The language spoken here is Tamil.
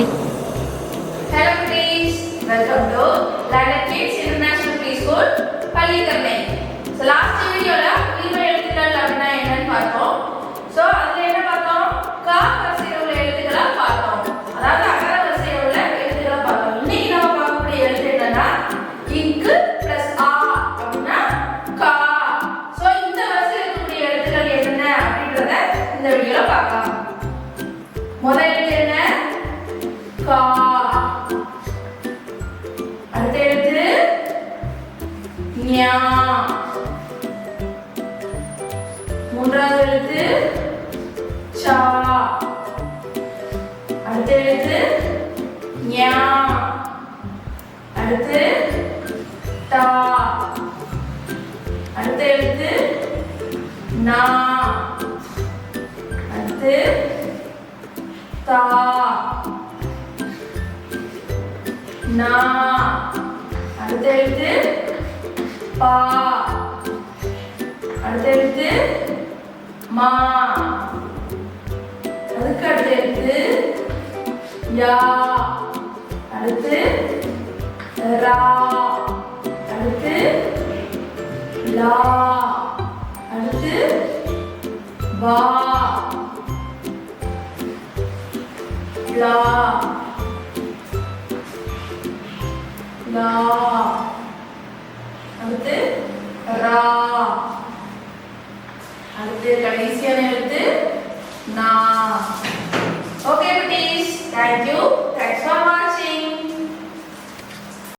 3. Hello please, welcome to Learner Kids International Preschool Pallikaranai. So last videoல உயிர்மை எழுத்துக்கள் அப்படினா என்னன்னு பார்த்தோம். So அதுல என்ன பார்த்தோம்? க வரிசையில் உள்ள எழுத்துக்களை பார்த்தோம். அதாவது அகர வரிசையில் உள்ள எழுத்துக்களை பார்த்தோம். இன்னைக்கு நம்ம பார்க்கக்கூடிய எழுத்து என்னன்னா இக்கு பிளஸ் ஆ அப்படினா கா. So இந்த வரிசையில் இருக்கக்கூடிய எழுத்துக்கள் என்னென்ன அப்படின்றத இந்த வீடியோல பார்க்கலாம். முதல் எழுத்து என்ன? கா. அடுத்த எழுத்து ஞா. மூன்றாவது எழுத்து சா. அடுத்த எழுத்து ஞா. அடுத்து தா. அடுத்த எழுத்து நா. அடுத்து தா. நா. அடுத்த எழுத்து பா. அடுத்த எழுத்து மா. அதுக்கு அடுத்த எழுத்து யா. அடுத்து ரா. அடுத்து லா. அடுத்து வா. லா. லா. அடுத்து ரா. அடுத்து கடைசியான எழுத்து நா. Okay, please. Thank you. Thanks for watching.